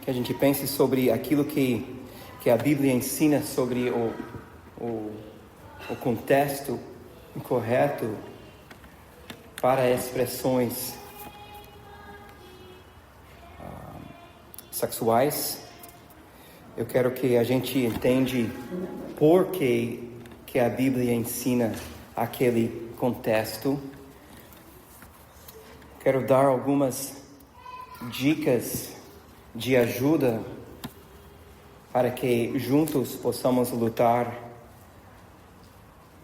que a gente pense sobre aquilo que a Bíblia ensina sobre o contexto correto para expressões sexuais. Eu quero que a gente entenda por que a Bíblia ensina aquele contexto. Quero dar algumas dicas de ajuda para que juntos possamos lutar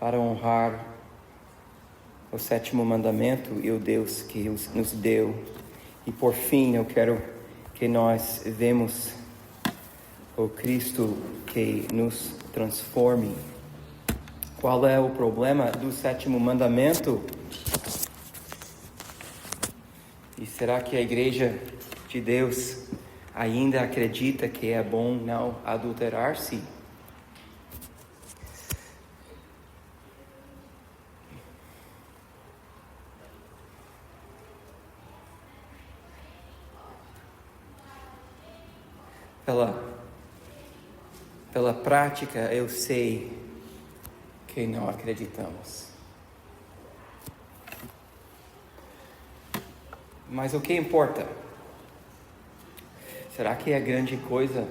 para honrar o sétimo mandamento e o Deus que nos deu. E por fim, eu quero que nós vemos o Cristo que nos transforme. Qual é o problema do sétimo mandamento? E será que a igreja de Deus ainda acredita que é bom não adulterar-se? Pela prática, eu sei que não acreditamos. Mas o que importa? Será que é grande coisa?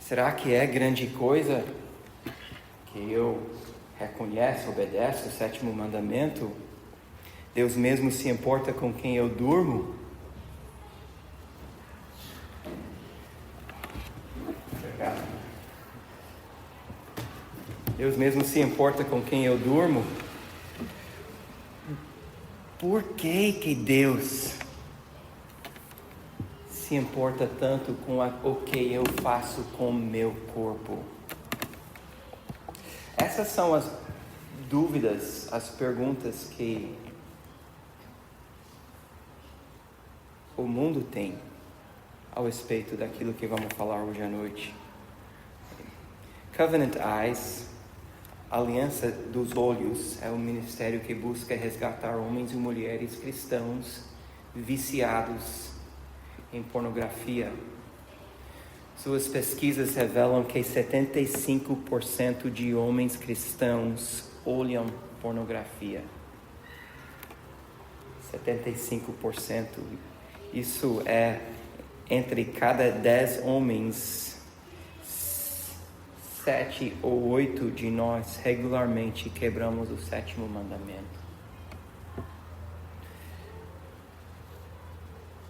Será que é grande coisa que eu reconheço, obedeço o sétimo mandamento? Deus mesmo se importa com quem eu durmo? Deus mesmo se importa com quem eu durmo? Por que Deus se importa tanto com o que eu faço com o meu corpo? Essas são as dúvidas, as perguntas que o mundo tem ao respeito daquilo que vamos falar hoje à noite. Covenant Eyes, Aliança dos Olhos, é um ministério que busca resgatar homens e mulheres cristãos viciados em pornografia. Suas pesquisas revelam que 75% de homens cristãos olham pornografia. 75%. Isso é entre cada 10 homens, 7 ou 8 de nós regularmente quebramos o sétimo mandamento.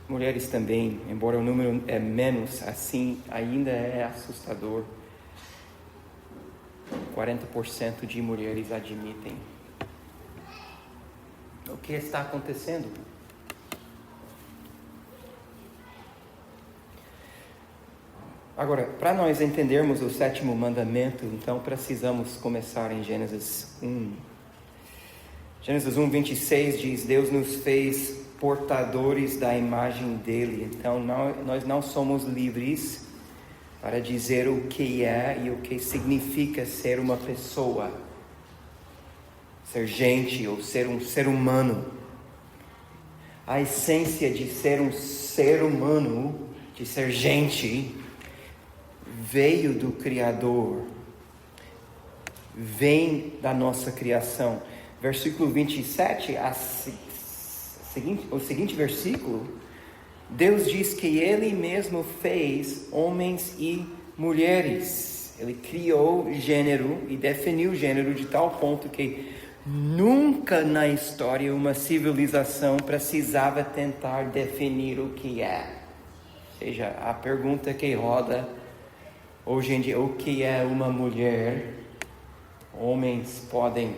Mulheres também, embora o número é menos, assim ainda é assustador. 40% de mulheres admitem. O que está acontecendo? Agora, para nós entendermos o sétimo mandamento, então precisamos começar em Gênesis 1. Gênesis 1, 26 diz: Deus nos fez portadores da imagem dele. Então, nós não somos livres para dizer o que é e o que significa ser uma pessoa, ser gente ou ser um ser humano. A essência de ser um ser humano, de ser gente, veio do Criador, vem da nossa criação. Versículo 27, o seguinte versículo, Deus diz que Ele mesmo fez homens e mulheres. Ele criou gênero e definiu gênero de tal ponto que nunca na história uma civilização precisava tentar definir o que é. Ou seja, a pergunta que roda hoje em dia, o que é uma mulher? Homens podem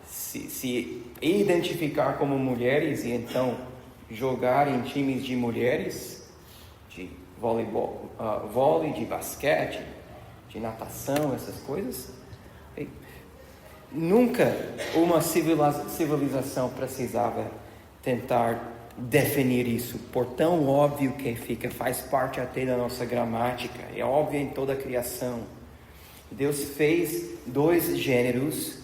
se identificar como mulheres e então jogar em times de mulheres, de voleibol, vôlei, de basquete, de natação, essas coisas. E nunca uma civilização precisava tentar definir isso, por tão óbvio que fica, faz parte até da nossa gramática, é óbvio em toda a criação. Deus fez dois gêneros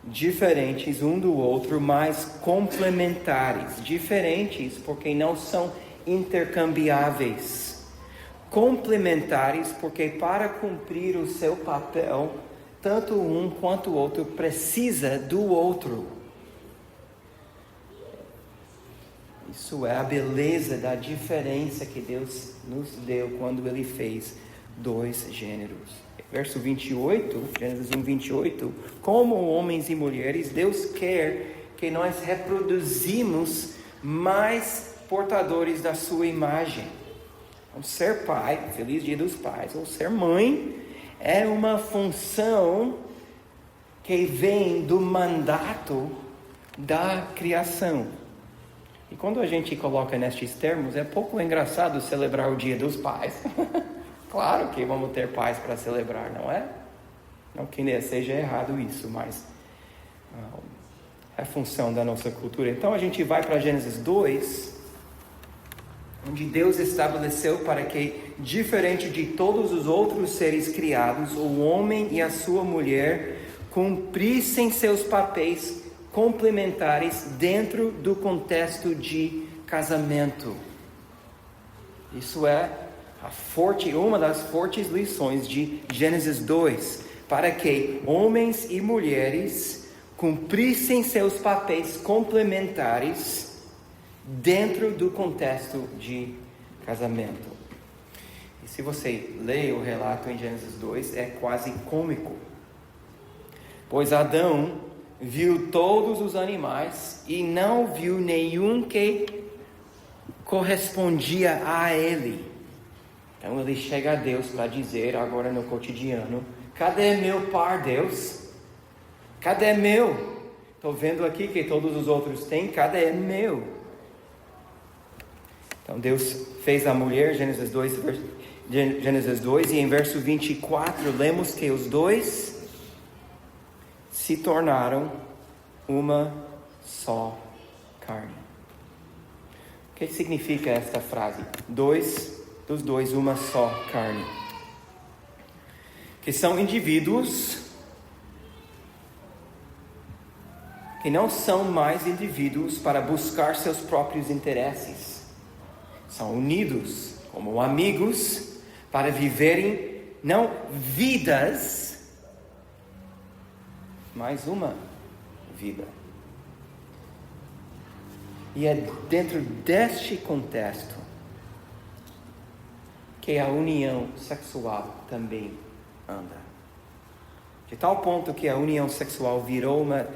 diferentes um do outro, mas complementares. Diferentes porque não são intercambiáveis. Complementares porque para cumprir o seu papel, tanto um quanto o outro precisa do outro. Isso é a beleza da diferença que Deus nos deu quando Ele fez dois gêneros. Verso 28, Gênesis 1, 28. Como homens e mulheres, Deus quer que nós reproduzimos mais portadores da sua imagem. Então, ser pai, feliz dia dos pais, ou ser mãe, é uma função que vem do mandato da criação. E quando a gente coloca nestes termos, é pouco engraçado celebrar o dia dos pais. Claro que vamos ter pais para celebrar, não é? Não que seja errado isso, mas é função da nossa cultura. Então a gente vai para Gênesis 2, onde Deus estabeleceu para que, diferente de todos os outros seres criados, o homem e a sua mulher cumprissem seus papéis complementares dentro do contexto de casamento. Isso é uma das fortes lições de Gênesis 2, para que homens e mulheres cumprissem seus papéis complementares dentro do contexto de casamento. E se você lê o relato em Gênesis 2, é quase cômico, pois Adão viu todos os animais e não viu nenhum que correspondia a ele. Então ele chega a Deus para dizer agora no cotidiano: cadê meu par, Deus? Cadê meu? Estou vendo aqui que todos os outros têm, cadê meu? Então Deus fez a mulher, Gênesis 2, e em verso 24 lemos que os dois se tornaram uma só carne. O que significa esta frase? Dos dois, uma só carne. Que são indivíduos que não são mais indivíduos para buscar seus próprios interesses. São unidos como amigos para viverem não vidas, mas uma vida. E é dentro deste contexto que a união sexual também anda. De tal ponto que a união sexual virou uma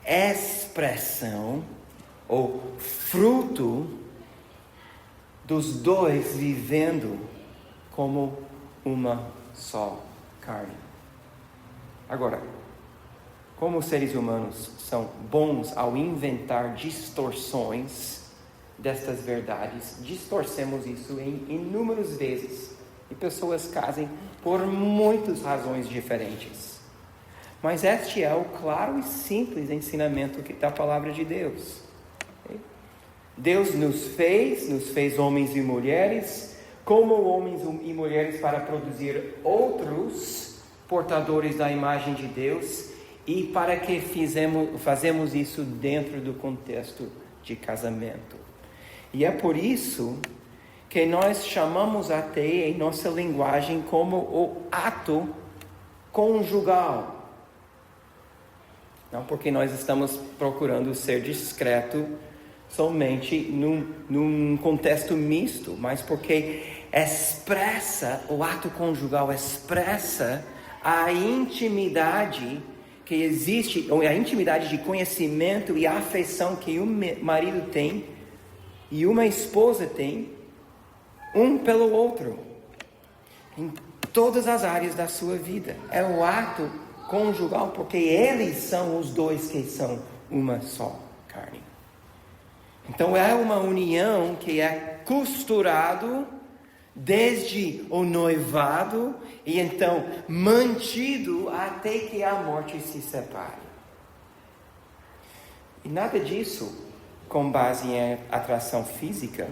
expressão ou fruto dos dois vivendo como uma só carne. Agora, como os seres humanos são bons ao inventar distorções destas verdades, distorcemos isso em inúmeras vezes. E pessoas casam por muitas razões diferentes. Mas este é o claro e simples ensinamento da palavra de Deus. Deus nos fez homens e mulheres, como homens e mulheres para produzir outros portadores da imagem de Deus, e para que fazemos isso dentro do contexto de casamento. E é por isso que nós chamamos até em nossa linguagem como o ato conjugal. Não porque nós estamos procurando ser discreto somente num contexto misto, mas porque o ato conjugal expressa a intimidade que existe, ou a intimidade de conhecimento e afeição que um marido tem e uma esposa tem, um pelo outro, em todas as áreas da sua vida. É o ato conjugal, porque eles são os dois que são uma só carne. Então é uma união que é costurado desde o noivado e então mantido até que a morte se separe. E nada disso com base em atração física,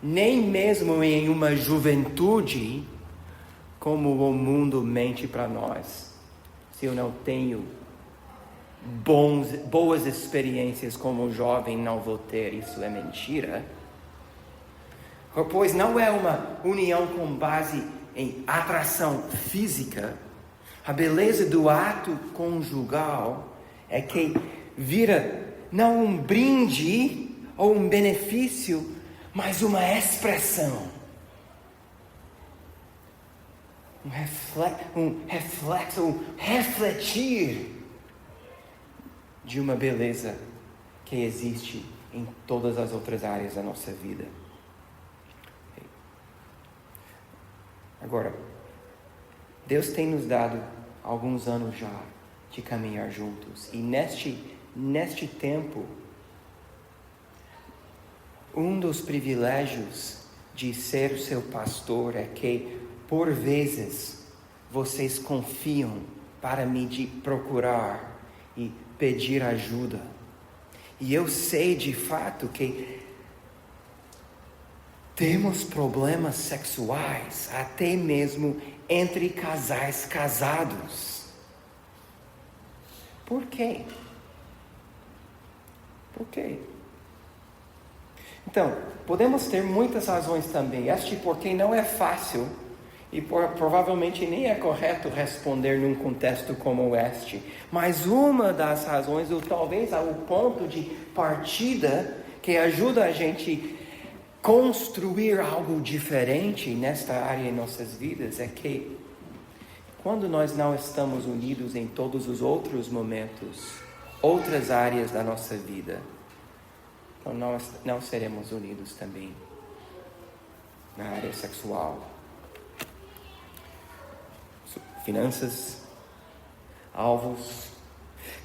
nem mesmo em uma juventude como o mundo mente para nós. Se eu não tenho boas experiências como jovem não vou ter, isso é mentira. Pois não é uma união com base em atração física. A beleza do ato conjugal é que vira não um brinde ou um benefício, mas uma expressão. Um reflexo, um refletir de uma beleza que existe em todas as outras áreas da nossa vida. Agora, Deus tem nos dado alguns anos já de caminhar juntos. E neste tempo, um dos privilégios de ser o seu pastor é que, por vezes, vocês confiam para me procurar e pedir ajuda. E eu sei de fato que temos problemas sexuais, até mesmo entre casais casados. Por quê? Por quê? Então, podemos ter muitas razões também. Este porquê não é fácil e provavelmente nem é correto responder num contexto como este. Mas uma das razões, ou talvez o ponto de partida que ajuda a gente construir algo diferente nesta área em nossas vidas, é que quando nós não estamos unidos em todos os outros momentos, outras áreas da nossa vida, então nós não seremos unidos também na área sexual. Finanças, alvos.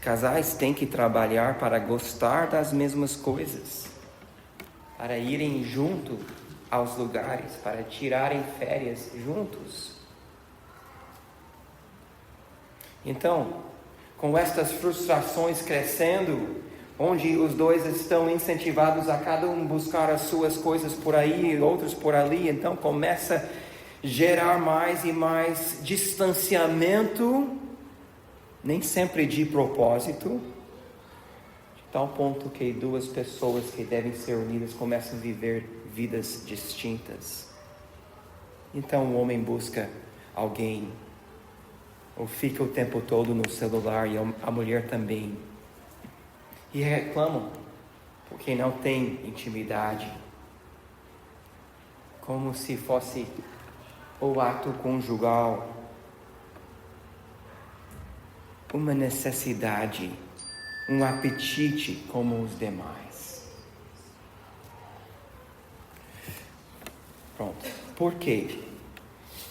Casais têm que trabalhar para gostar das mesmas coisas, para irem junto aos lugares, para tirarem férias juntos. Então, com estas frustrações crescendo, onde os dois estão incentivados a cada um buscar as suas coisas por aí e outros por ali, então começa a gerar mais e mais distanciamento, nem sempre de propósito, de tal ponto que duas pessoas que devem ser unidas começam a viver vidas distintas. Então o homem busca alguém, ou fica o tempo todo no celular, e a mulher também, e reclamam porque não tem intimidade, como se fosse o ato conjugal uma necessidade, um apetite como os demais. Pronto. Por quê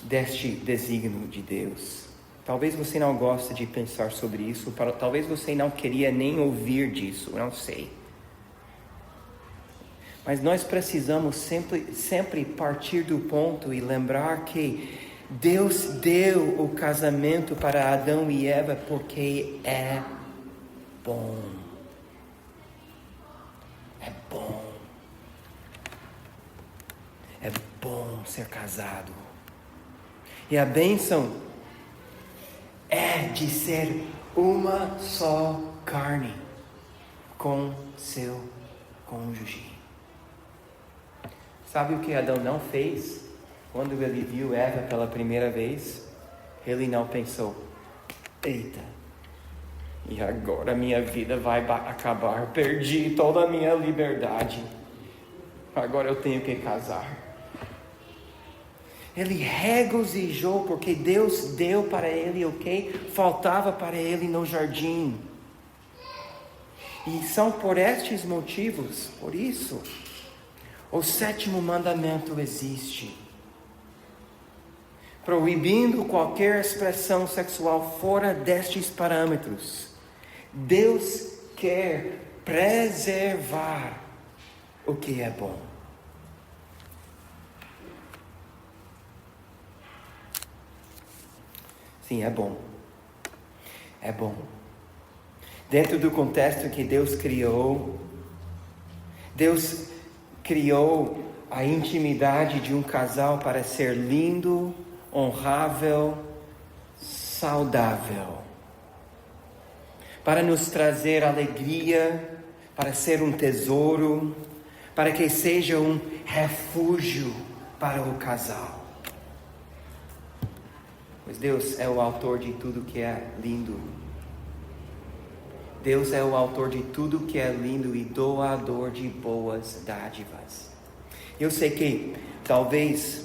deste desígnio de Deus? Talvez você não goste de pensar sobre isso, talvez você não queria nem ouvir disso, não sei. Mas nós precisamos sempre partir do ponto e lembrar que Deus deu o casamento para Adão e Eva porque é bom. É bom. É bom ser casado. E a bênção é de ser uma só carne com seu cônjuge. Sabe o que Adão não fez quando ele viu Eva pela primeira vez? Ele não pensou: eita, e agora minha vida vai acabar, perdi toda a minha liberdade, agora eu tenho que casar. Ele regozijou porque Deus deu para ele o que faltava para ele no jardim. E são por estes motivos, por isso, o 7º mandamento existe, proibindo qualquer expressão sexual fora destes parâmetros. Deus quer preservar o que é bom. Sim, é bom. É bom. Dentro do contexto que Deus criou a intimidade de um casal para ser lindo, honrável, saudável. para nos trazer alegria, para ser um tesouro, para que seja um refúgio para o casal. Pois Deus é o autor de tudo que é lindo. Deus é o autor de tudo que é lindo e doador de boas dádivas. Eu sei que talvez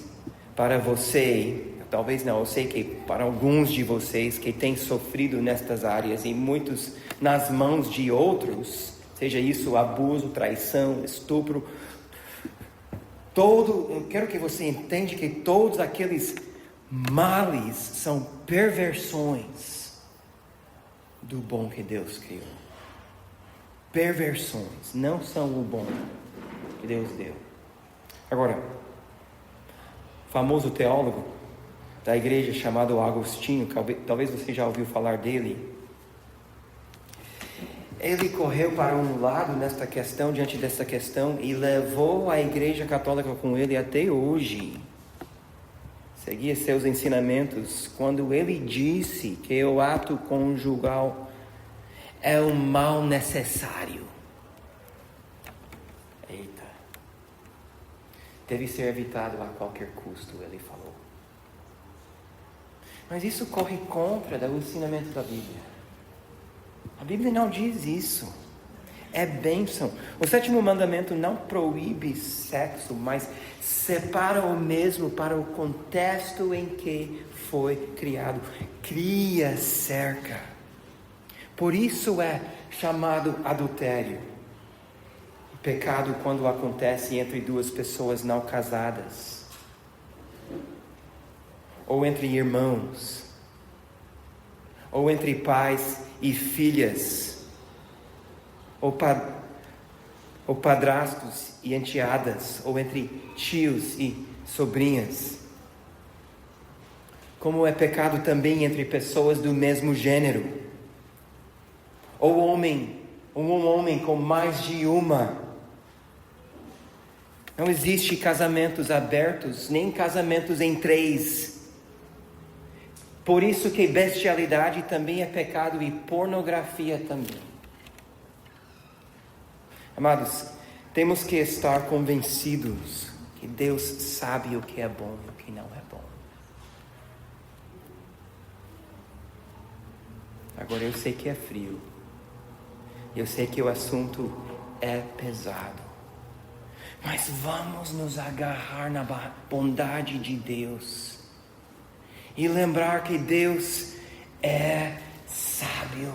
para você, talvez não, eu sei que para alguns de vocês que têm sofrido nestas áreas e muitos nas mãos de outros, seja isso abuso, traição, estupro, eu quero que você entenda que todos aqueles males são perversões do bom que Deus criou. Perversões, não são o bom que Deus deu. Agora, famoso teólogo da igreja chamado Agostinho, talvez você já ouviu falar dele. Ele correu para um lado diante desta questão e levou a igreja católica com ele até hoje. Seguia seus ensinamentos quando ele disse que o ato conjugal é um mal necessário. Eita. Deve ser evitado a qualquer custo, ele falou. Mas isso corre contra o ensinamento da Bíblia. A Bíblia não diz isso. É bênção. O 7º mandamento não proíbe sexo, mas separa o mesmo para o contexto em que foi criado. Cria cerca. Por isso é chamado adultério. Pecado quando acontece entre duas pessoas não casadas. Ou entre irmãos. Ou entre pais e filhas, ou padrastos e enteadas, ou entre tios e sobrinhas. Como é pecado também entre pessoas do mesmo gênero, ou um homem com mais de uma. Não existe casamentos abertos, nem casamentos em 3. Por isso que bestialidade também é pecado e pornografia também. Amados, temos que estar convencidos que Deus sabe o que é bom e o que não é bom. Agora eu sei que é frio. Eu sei que o assunto é pesado. Mas vamos nos agarrar na bondade de Deus. E lembrar que Deus é sábio.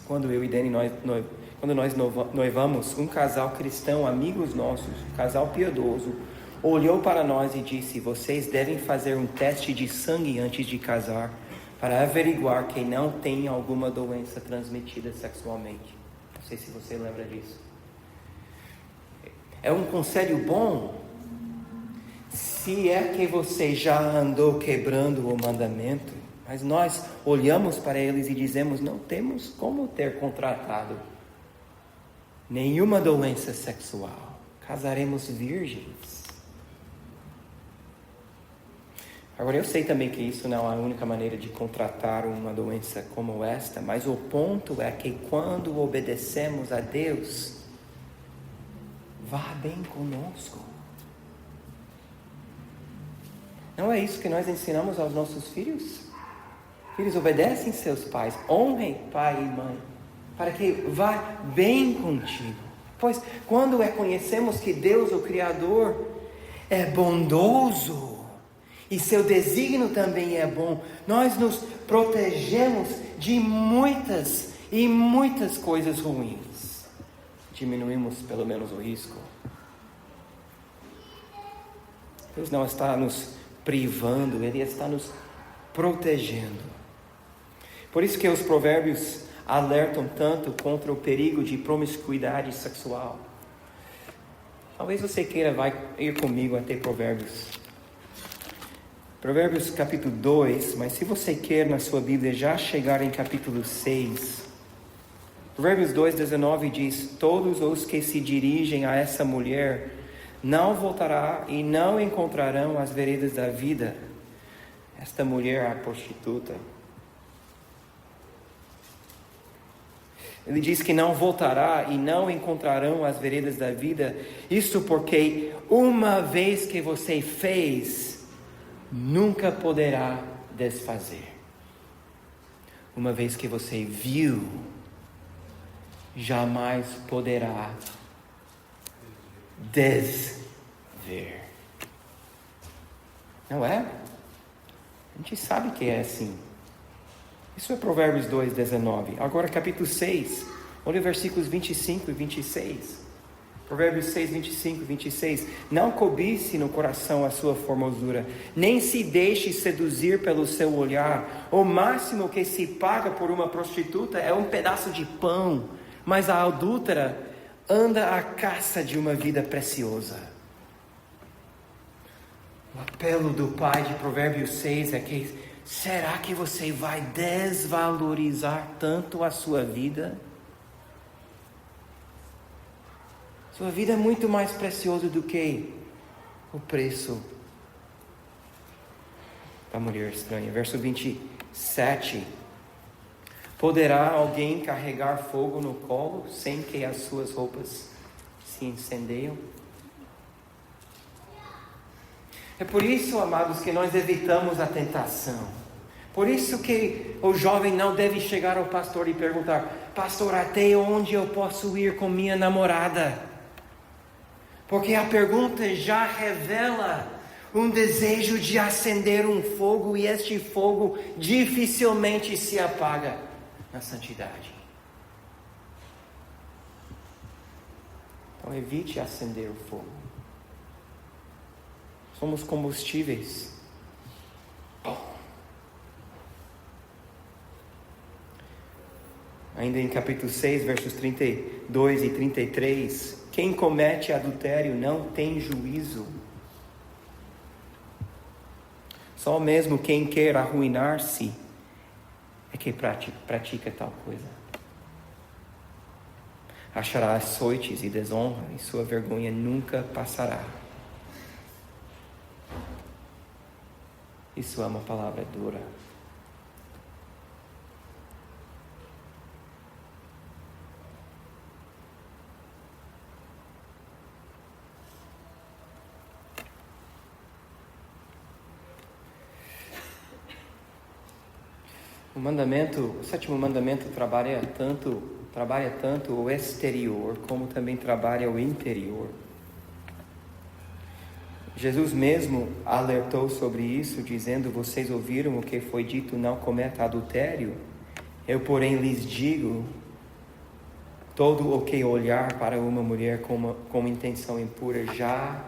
Quando eu e Dani, quando nós noivamos, um casal cristão, amigos nossos, um casal piedoso, olhou para nós e disse: vocês devem fazer um teste de sangue antes de casar, para averiguar quem não tem alguma doença transmitida sexualmente. Não sei se você lembra disso. É um conselho bom, se é que você já andou quebrando o mandamento, mas nós olhamos para eles e dizemos: não temos como ter contratado nenhuma doença sexual, casaremos virgens. Agora eu sei também que isso não é a única maneira de contratar uma doença como esta, mas o ponto é que quando obedecemos a Deus, vá bem conosco. Não é isso que nós ensinamos aos nossos filhos? Filhos, obedecem seus pais, honrem pai e mãe, para que vá bem contigo. Pois quando conhecemos que Deus, o Criador, é bondoso, e seu desígnio também é bom, nós nos protegemos de muitas e muitas coisas ruins. Diminuímos pelo menos o risco. Deus não está nos privando, Ele está nos protegendo. Por isso que os provérbios alertam tanto contra o perigo de promiscuidade sexual. Talvez você queira ir comigo até Provérbios. Provérbios capítulo 2, mas se você quer na sua Bíblia já chegar em capítulo 6, Provérbios 2:19 diz: todos os que se dirigem a essa mulher não voltarão e não encontrarão as veredas da vida. esta mulher, a prostituta. Ele diz que não voltará e não encontrarão as veredas da vida. Isso porque uma vez que você fez, nunca poderá desfazer. Uma vez que você viu, jamais poderá desver. Não é? A gente sabe que é assim. Isso é Provérbios 2:19. Agora capítulo 6. Olha versículos 25 e 26. Provérbios 6, 25 e 26. Não cobice no coração a sua formosura, nem se deixe seduzir pelo seu olhar. O máximo que se paga por uma prostituta é um pedaço de pão, mas a adúltera anda à caça de uma vida preciosa. O apelo do pai de Provérbios 6 é que: será que você vai desvalorizar tanto a sua vida? Sua vida é muito mais preciosa do que o preço da mulher estranha. Verso 27. Poderá alguém carregar fogo no colo sem que as suas roupas se incendeiam? É por isso, amados, que nós evitamos a tentação. Por isso que o jovem não deve chegar ao pastor e perguntar: pastor, até onde eu posso ir com minha namorada? Porque a pergunta já revela um desejo de acender um fogo, e este fogo dificilmente se apaga na santidade. Então evite acender o fogo. Somos combustíveis. Ainda em capítulo 6, versos 32 e 33, quem comete adultério não tem juízo. Só mesmo quem quer arruinar-se é que pratica tal coisa. Achará açoites e desonra, e sua vergonha nunca passará. Isso é uma palavra dura. O sétimo mandamento trabalha tanto o exterior, como também trabalha o interior. Jesus mesmo alertou sobre isso, dizendo: vocês ouviram o que foi dito, não cometa adultério? Eu, porém, lhes digo, todo o que olhar para uma mulher com intenção impura já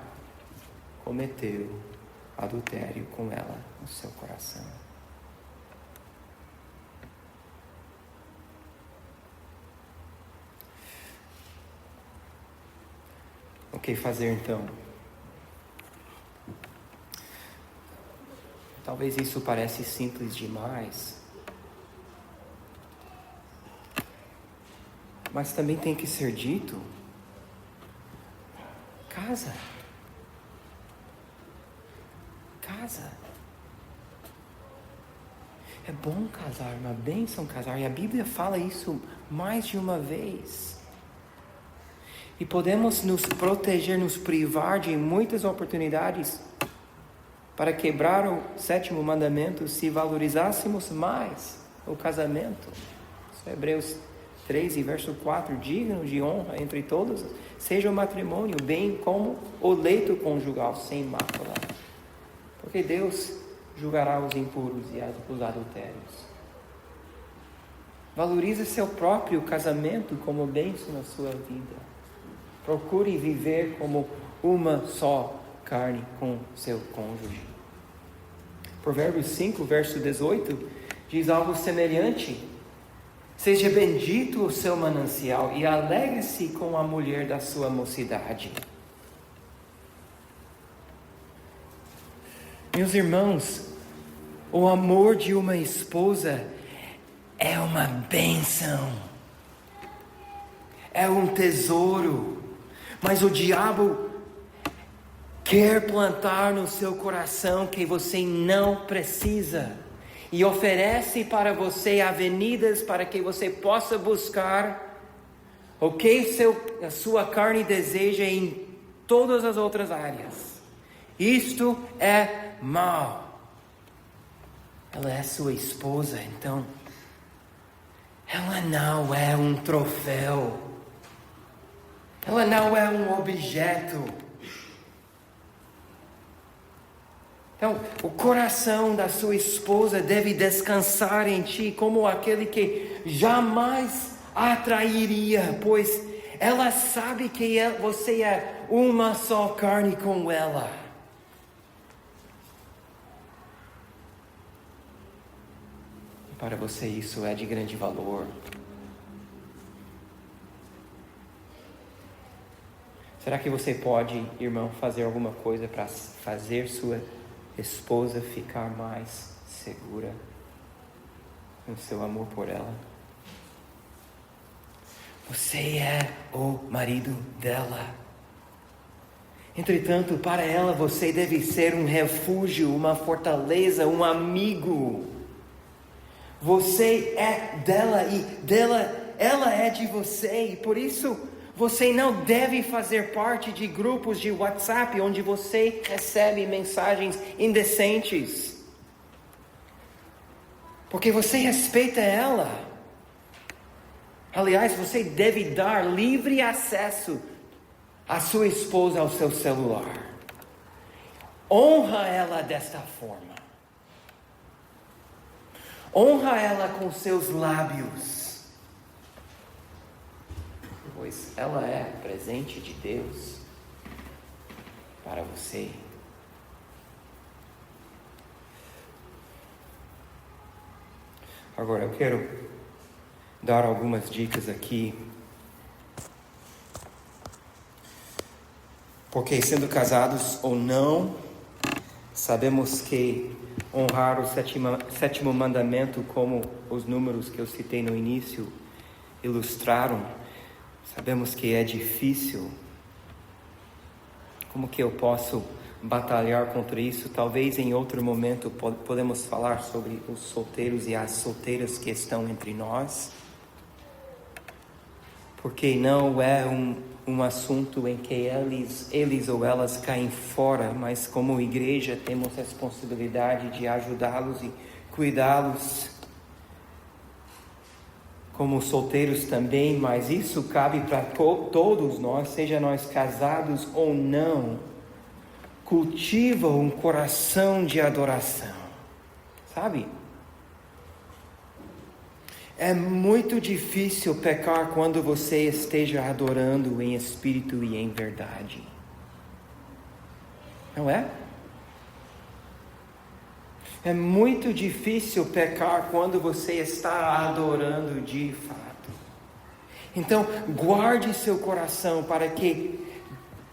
cometeu adultério com ela no seu coração. O que fazer então? Talvez isso pareça simples demais, mas também tem que ser dito. Casa. É bom casar, é uma bênção casar, e a Bíblia fala isso mais de uma vez. E podemos nos proteger, nos privar de muitas oportunidades para quebrar o sétimo mandamento se valorizássemos mais o casamento. Isso é Hebreus 3 e verso 4, digno de honra entre todos, seja o matrimônio, bem como o leito conjugal sem mácula. Porque Deus julgará os impuros e os adultérios. Valorize seu próprio casamento como bênção na sua vida. Procure viver como uma só carne com seu cônjuge. Provérbios 5, verso 18, diz algo semelhante. Seja bendito o seu manancial e alegre-se com a mulher da sua mocidade. Meus irmãos, o amor de uma esposa é uma bênção, é um tesouro, mas o diabo quer plantar no seu coração que você não precisa e oferece para você avenidas para que você possa buscar o que a sua carne deseja em todas as outras áreas. Isto é mal. Ela é sua esposa, então ela não é um troféu. Ela não é um objeto. Então, o coração da sua esposa deve descansar em ti como aquele que jamais a atrairia, pois ela sabe que você é uma só carne com ela. Para você isso é de grande valor. Será que você pode, irmão, fazer alguma coisa para fazer sua esposa ficar mais segura no seu amor por ela? Você é o marido dela. Entretanto, para ela você deve ser um refúgio, uma fortaleza, um amigo. Você é dela e ela é de você, e por isso você não deve fazer parte de grupos de WhatsApp onde você recebe mensagens indecentes, porque você respeita ela. Aliás, você deve dar livre acesso à sua esposa ao seu celular. Honra ela desta forma. Honra ela com seus lábios, pois ela é presente de Deus para você. Agora eu quero dar algumas dicas aqui, porque sendo casados ou não, sabemos que honrar o sétimo mandamento, como os números que eu citei no início ilustraram, sabemos que é difícil. Como que eu posso batalhar contra isso? Talvez em outro momento podemos falar sobre os solteiros e as solteiras que estão entre nós, porque não é um assunto em que eles ou elas caem fora, mas como igreja temos responsabilidade de ajudá-los e cuidá-los. Como solteiros também, mas isso cabe para todos nós, seja nós casados ou não. Cultiva um coração de adoração, sabe? É muito difícil pecar quando você esteja adorando em espírito e em verdade. Não é? É muito difícil pecar quando você está adorando de fato. Então, guarde seu coração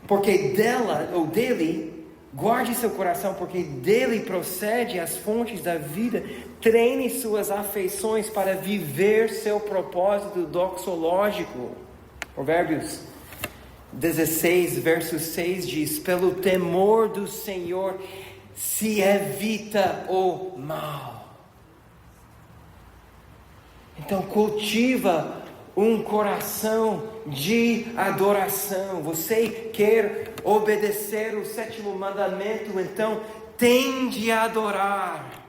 porque dela ou dele, guarde seu coração porque dele procede as fontes da vida. Treine suas afeições para viver seu propósito doxológico. Provérbios 16, verso 6 diz: pelo temor do Senhor se evita o mal. Então cultiva um coração de adoração. Você quer obedecer o sétimo mandamento, então tende a adorar.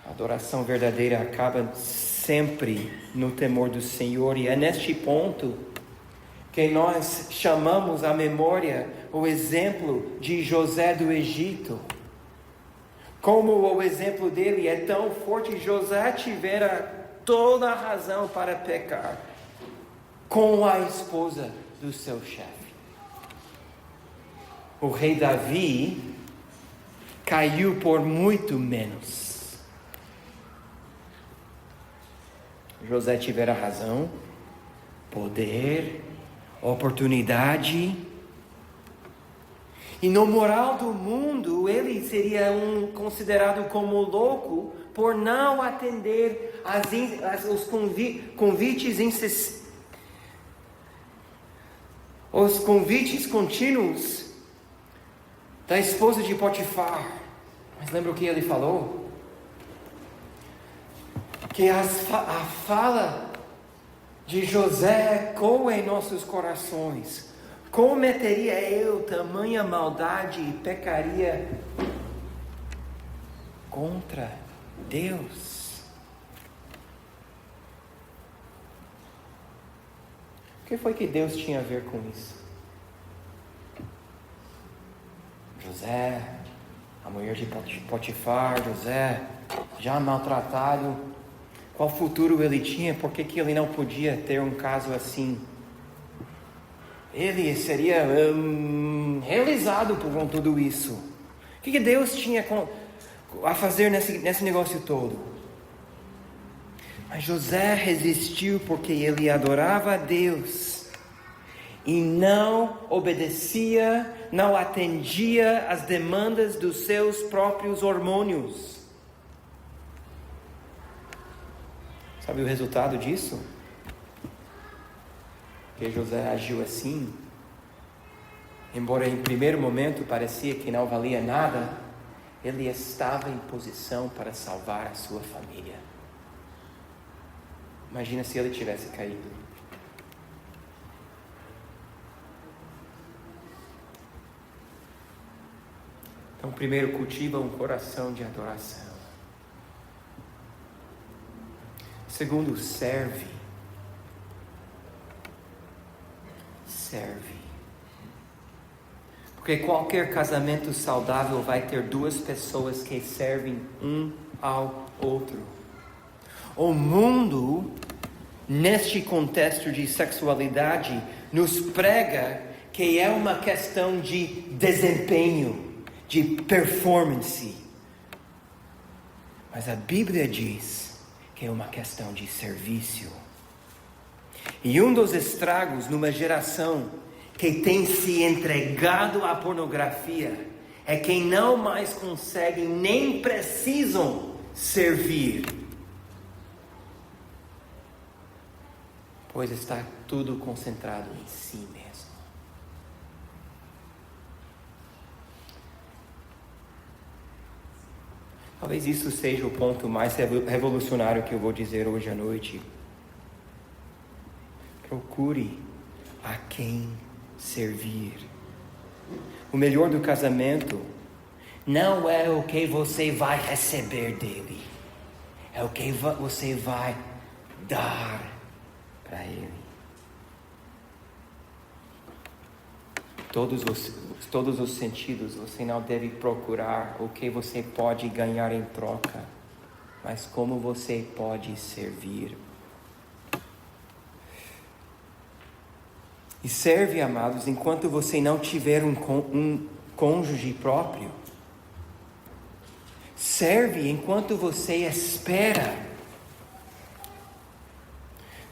A adoração verdadeira acaba sempre no temor do Senhor, e é neste ponto que nós chamamos à memória o exemplo de José do Egito. Como o exemplo dele é tão forte, José tivera toda a razão para pecar com a esposa do seu chefe. O rei Davi caiu por muito menos. José tivera razão, poder, oportunidade, e no moral do mundo ele seria considerado como louco por não atender os convites os convites contínuos da esposa de Potifar. Mas lembra o que ele falou? Que a fala de José ecoa em nossos corações. Cometeria eu tamanha maldade e pecaria contra Deus? O que foi que Deus tinha a ver com isso? José, a mulher de Potifar, José, já maltratado, qual futuro ele tinha? Por que ele não podia ter um caso assim? Ele seria realizado por tudo isso. O que Deus tinha a fazer nesse negócio todo? Mas José resistiu porque ele adorava a Deus e não obedecia, não atendia às demandas dos seus próprios hormônios. Sabe o resultado disso? Que José agiu assim, embora em primeiro momento parecia que não valia nada, ele estava em posição para salvar a sua família. Imagina se ele tivesse caído. Então, primeiro, cultiva um coração de adoração. Segundo, serve. Porque qualquer casamento saudável vai ter duas pessoas que servem um ao outro. O mundo, neste contexto de sexualidade, nos prega que é uma questão de desempenho, de performance. Mas a Bíblia diz que é uma questão de serviço. E um dos estragos numa geração que tem se entregado à pornografia é que não mais conseguem nem precisam servir, pois está tudo concentrado em si mesmo. Talvez isso seja o ponto mais revolucionário que eu vou dizer hoje à noite. Procure a quem servir. O melhor do casamento não é o que você vai receber dele, é o que você vai dar para ele. Todos os sentidos, você não deve procurar o que você pode ganhar em troca, mas como você pode servir. E serve, amados, enquanto você não tiver um cônjuge próprio. Serve enquanto você espera.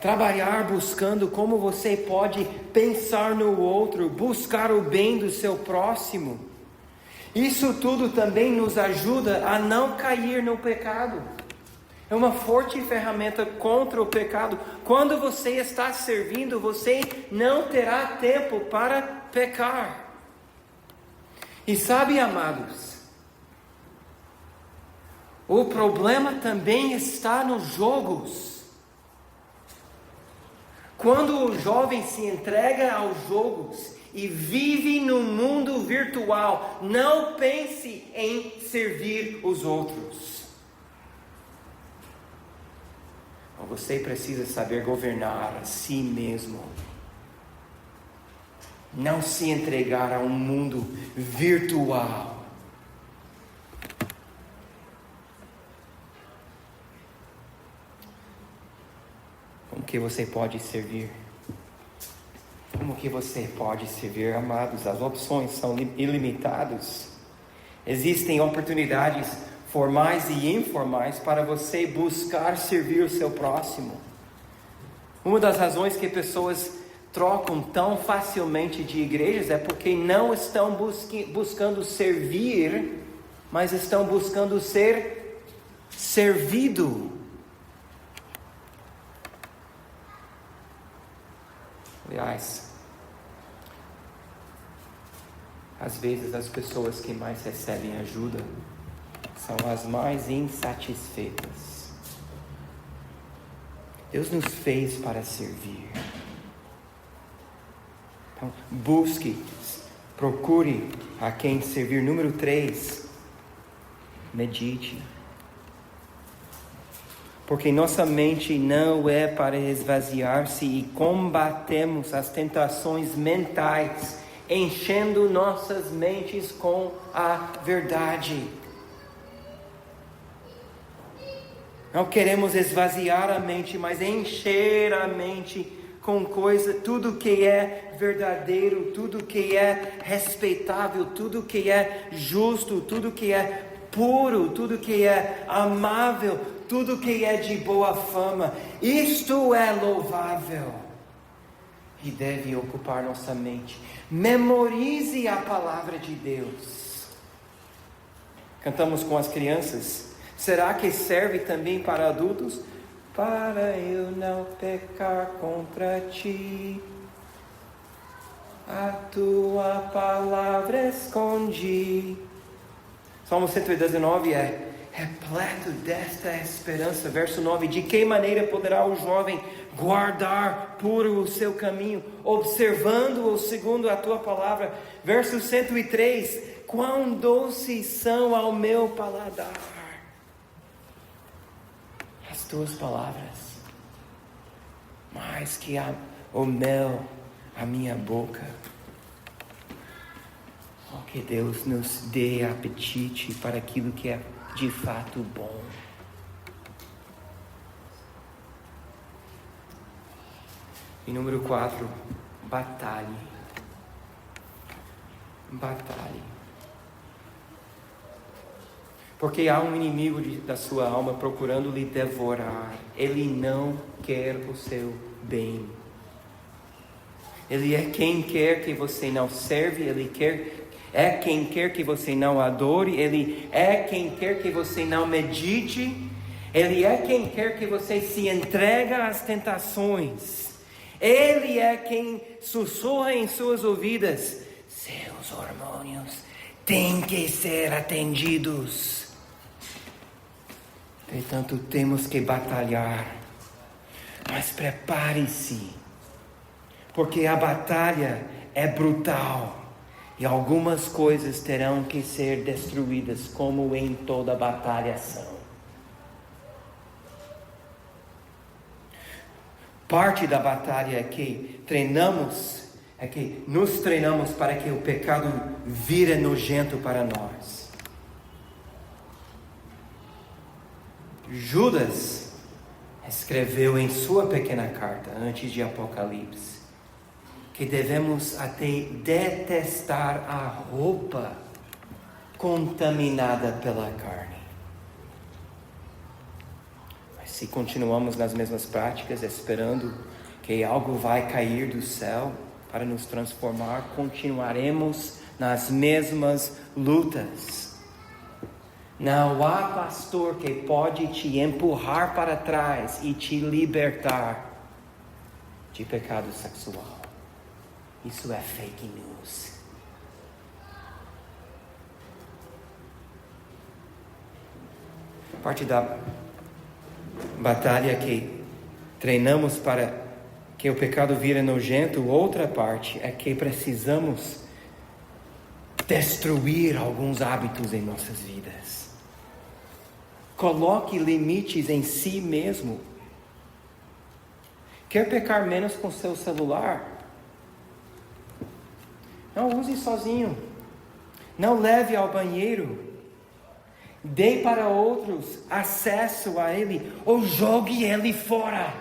Trabalhar buscando como você pode pensar no outro, buscar o bem do seu próximo. Isso tudo também nos ajuda a não cair no pecado. É uma forte ferramenta contra o pecado. Quando você está servindo, você não terá tempo para pecar. E sabe, amados, o problema também está nos jogos. Quando o jovem se entrega aos jogos e vive no mundo virtual, não pense em servir os outros. Você precisa saber governar a si mesmo. Não se entregar a um mundo virtual. Como que você pode servir? Como que você pode servir, amados? As opções são ilimitadas. Existem oportunidades formais e informais para você buscar servir o seu próximo. Uma das razões que pessoas trocam tão facilmente de igrejas é porque não estão buscando servir, mas estão buscando ser servido. Aliás, Às vezes as pessoas que mais recebem ajuda são as mais insatisfeitas. Deus nos fez para servir. Então, busque, procure a quem servir. Número 3, medite. Porque nossa mente não é para esvaziar-se e combatemos as tentações mentais, enchendo nossas mentes com a verdade. Não queremos esvaziar a mente, mas encher a mente com tudo que é verdadeiro, tudo que é respeitável, tudo que é justo, tudo que é puro, tudo que é amável, tudo que é de boa fama. Isto é louvável e deve ocupar nossa mente. Memorize a palavra de Deus. Cantamos com as crianças. Será que serve também para adultos? Para eu não pecar contra ti, a tua palavra escondi. Salmo 119 é repleto desta esperança. Verso 9: de que maneira poderá o jovem guardar puro o seu caminho, observando-o segundo a tua palavra? Verso 103: quão doces são ao meu paladar as tuas palavras, mais que o mel à minha boca. Oh, que Deus nos dê apetite para aquilo que é de fato bom. E número 4, batalhe. Batalhe. Porque há um inimigo da sua alma procurando lhe devorar. Ele não quer o seu bem. Ele é quem quer que você não serve, é quem quer que você não adore, Ele é quem quer que você não medite, Ele é quem quer que você se entregue às tentações, Ele é quem sussurra em suas ouvidas: seus hormônios têm que ser atendidos. Portanto, temos que batalhar, mas prepare-se, porque a batalha é brutal. E algumas coisas terão que ser destruídas, como em toda batalha são. Parte da batalha é que nos treinamos para que o pecado vire nojento para nós. Judas escreveu em sua pequena carta, antes de Apocalipse, que devemos até detestar a roupa contaminada pela carne. Mas se continuamos nas mesmas práticas, esperando que algo vai cair do céu para nos transformar, continuaremos nas mesmas lutas. Não há pastor que pode te empurrar para trás e te libertar de pecado sexual. Isso é fake news. Parte da batalha que treinamos para que o pecado vire nojento, outra parte é que precisamos destruir alguns hábitos em nossas vidas. Coloque limites em si mesmo. Quer pecar menos com seu celular? Não use sozinho. Não leve ao banheiro. Dê para outros acesso a ele ou jogue ele fora.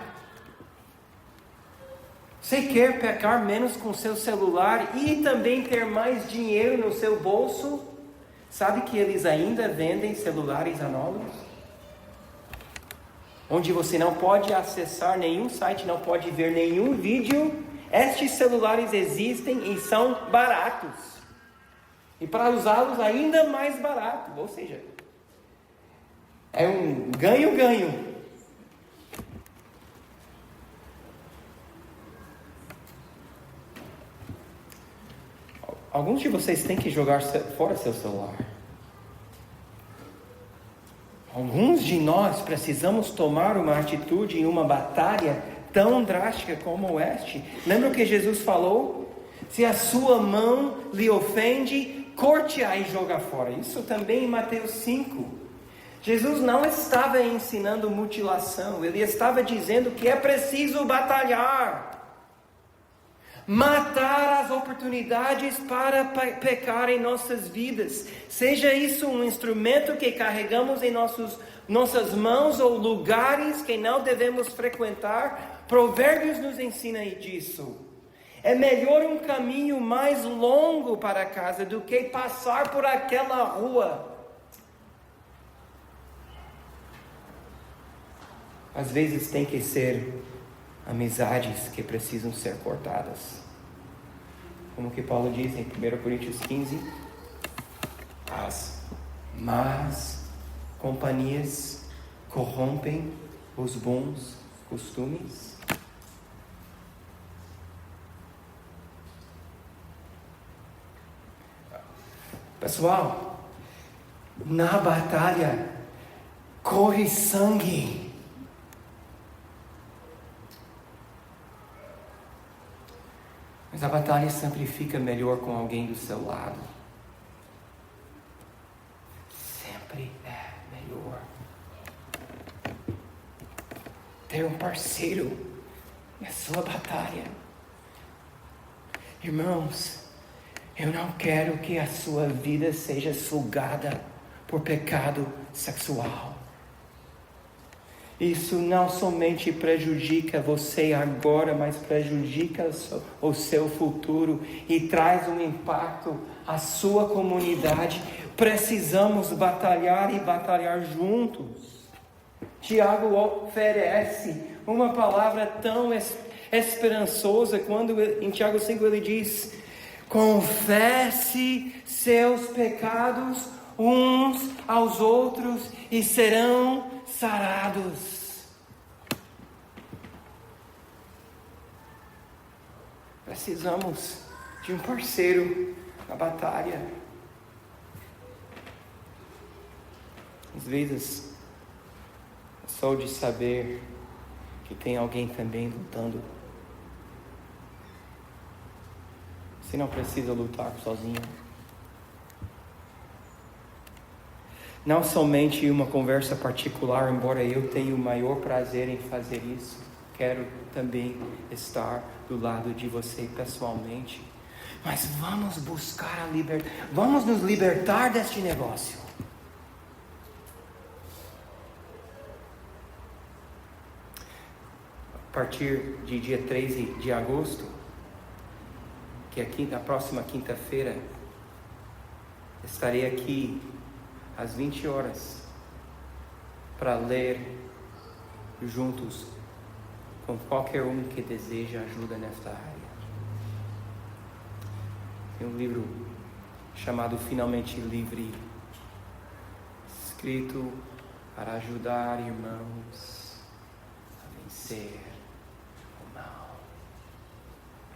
Você quer pecar menos com seu celular e também ter mais dinheiro no seu bolso? Sabe que eles ainda vendem celulares anônimos? Onde você não pode acessar nenhum site, não pode ver nenhum vídeo. Estes celulares existem e são baratos. E para usá-los ainda mais barato. Ou seja, é um ganho-ganho. Alguns de vocês têm que jogar fora seu celular. Alguns de nós precisamos tomar uma atitude em uma batalha tão drástica como esta. Lembra o que Jesus falou? Se a sua mão lhe ofende, corte-a e joga fora. Isso também em Mateus 5. Jesus não estava ensinando mutilação. Ele estava dizendo que é preciso batalhar. Matar as oportunidades para pecar em nossas vidas. Seja isso um instrumento que carregamos em nossas mãos ou lugares que não devemos frequentar. Provérbios nos ensina disso. É melhor um caminho mais longo para casa do que passar por aquela rua. Às vezes tem que ser amizades que precisam ser cortadas. Como que Paulo diz em 1 Coríntios 15, as más companhias corrompem os bons costumes. Pessoal, na batalha corre sangue. Mas a batalha sempre fica melhor com alguém do seu lado. Sempre é melhor ter um parceiro na sua batalha. Irmãos, eu não quero que a sua vida seja sugada por pecado sexual. Isso não somente prejudica você agora, mas prejudica o seu futuro e traz um impacto à sua comunidade. Precisamos batalhar e batalhar juntos. Tiago oferece uma palavra tão esperançosa quando em Tiago 5 ele diz: confesse seus pecados uns aos outros e serão sarados. Precisamos de um parceiro na batalha. Às vezes, só de saber que tem alguém também lutando. Você não precisa lutar sozinho. Não somente uma conversa particular, embora eu tenha o maior prazer em fazer isso. Quero também estar do lado de você pessoalmente. Mas vamos buscar a liberdade. Vamos nos libertar deste negócio. A partir de dia 13 de agosto, que é na próxima quinta-feira, estarei aqui às 20 horas para ler juntos com qualquer um que deseja ajuda nesta área. Tem um livro chamado Finalmente Livre, escrito para ajudar irmãos a vencer o mal.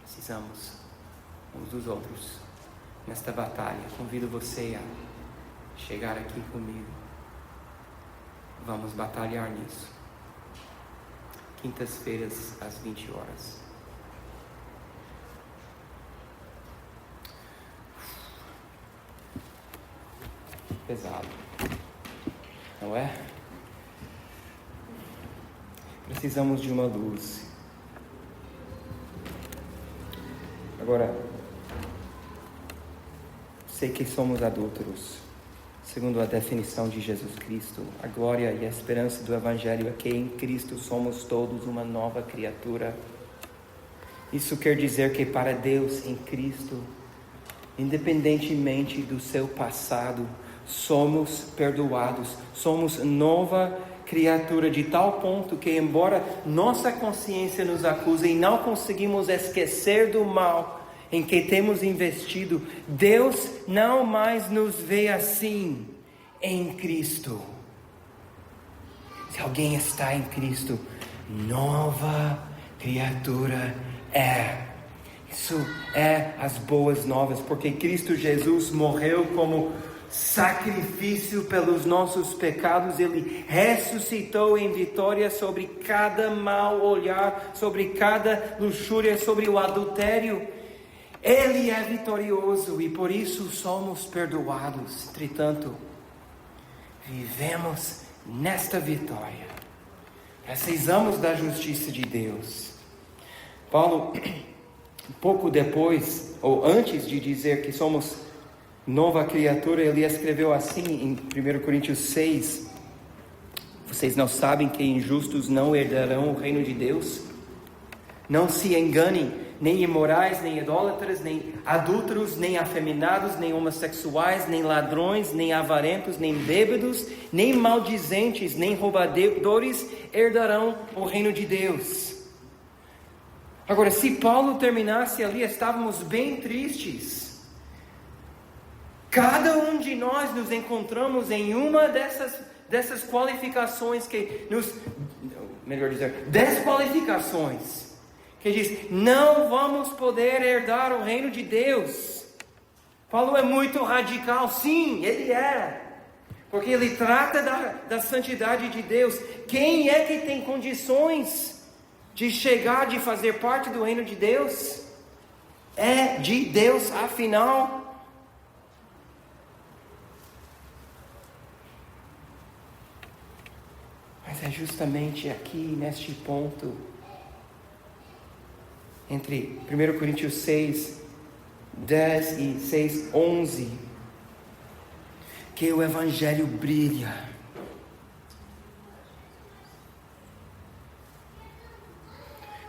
Precisamos uns dos outros nesta batalha. Convido você a chegar aqui comigo. Vamos batalhar nisso. Quintas-feiras às 20 horas. Pesado, não é? Precisamos de uma luz. Agora, sei que somos adúlteros. Segundo a definição de Jesus Cristo, a glória e a esperança do Evangelho é que em Cristo somos todos uma nova criatura. Isso quer dizer que para Deus, em Cristo, independentemente do seu passado, somos perdoados, somos nova criatura, de tal ponto que, embora nossa consciência nos acuse e não conseguimos esquecer do mal em que temos investido, Deus não mais nos vê assim em Cristo. Se alguém está em Cristo, nova criatura é. Isso é as boas novas, porque Cristo Jesus morreu como sacrifício pelos nossos pecados. Ele ressuscitou em vitória sobre cada mau olhar, sobre cada luxúria, sobre o adultério. Ele é vitorioso e por isso somos perdoados. Entretanto, vivemos nesta vitória. Precisamos da justiça de Deus. Paulo, pouco depois, ou antes de dizer que somos nova criatura, ele escreveu assim em 1 Coríntios 6: vocês não sabem que injustos não herdarão o reino de Deus? Não se enganem, nem imorais, nem idólatras, nem adúlteros, nem afeminados, nem homossexuais, nem ladrões, nem avarentos, nem bêbados, nem maldizentes, nem roubadores herdarão o reino de Deus. Agora, se Paulo terminasse ali, estávamos bem tristes. Cada um de nós nos encontramos em uma dessas qualificações desqualificações, que diz, não vamos poder herdar o reino de Deus. Paulo é muito radical, sim, ele é, porque ele trata da santidade de Deus. Quem é que tem condições de chegar, de fazer parte do reino de Deus? É de Deus, afinal. Mas é justamente aqui, neste ponto, entre 1 Coríntios 6, 10 e 6, 11, que o Evangelho brilha.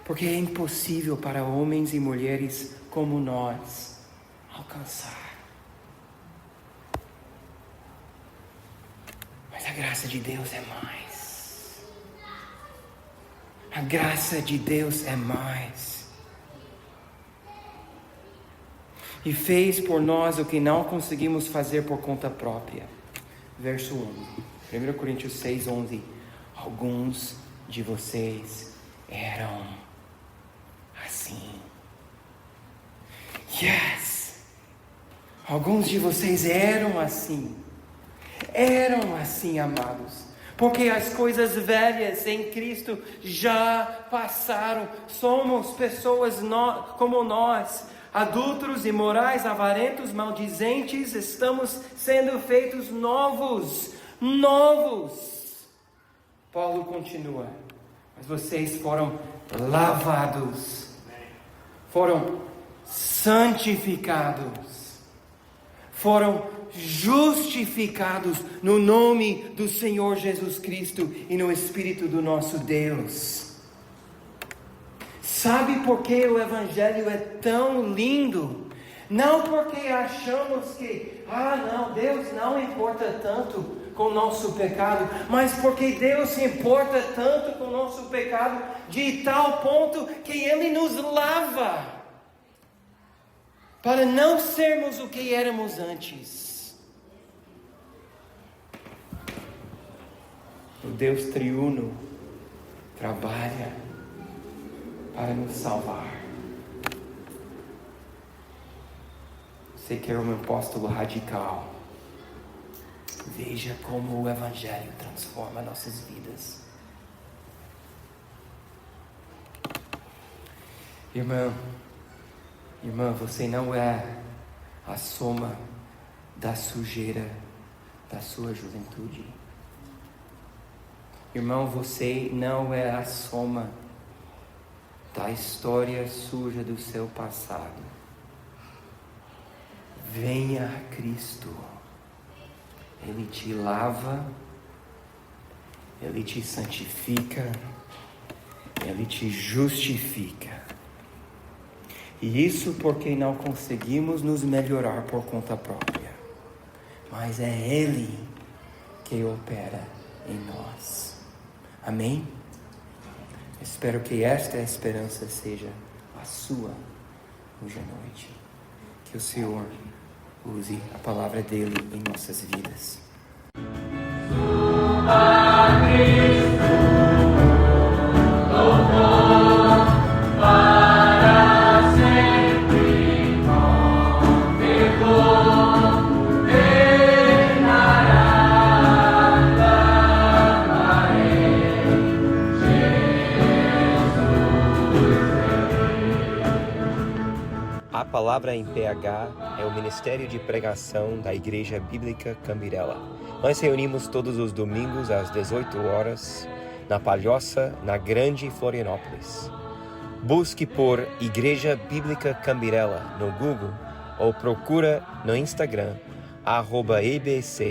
Porque é impossível para homens e mulheres como nós alcançar. Mas a graça de Deus é mais. A graça de Deus é mais. E fez por nós o que não conseguimos fazer por conta própria. Verso 11. 1 Coríntios 6, 11. Alguns de vocês eram assim. Yes! Alguns de vocês eram assim. Eram assim, amados. Porque as coisas velhas em Cristo já passaram. Somos pessoas como nós, adúlteros, imorais, avarentos, maldizentes. Estamos sendo feitos novos. Paulo continua. Mas vocês foram lavados, foram santificados, foram justificados no nome do Senhor Jesus Cristo e no Espírito do nosso Deus. Sabe por que o Evangelho é tão lindo? Não porque achamos que, não, Deus não importa tanto com o nosso pecado, mas porque Deus se importa tanto com o nosso pecado, de tal ponto que Ele nos lava, para não sermos o que éramos antes. O Deus triuno trabalha para nos salvar. Você quer um apóstolo radical? Veja como o Evangelho transforma nossas vidas. Irmã, você não é a soma da sujeira da sua juventude. Irmão, você não é a soma da história suja do seu passado. Venha a Cristo. Ele te lava, Ele te santifica, Ele te justifica. E isso porque não conseguimos nos melhorar por conta própria. Mas é Ele que opera em nós. Amém? Espero que esta esperança seja a sua hoje à noite. Que o Senhor use a palavra dele em nossas vidas. Para sempre. Palavra em PH é o Ministério de Pregação da Igreja Bíblica Cambirela. Nós reunimos todos os domingos às 18 horas na Palhoça, na Grande Florianópolis. Busque por Igreja Bíblica Cambirela no Google ou procura no Instagram @ebc.palhoca.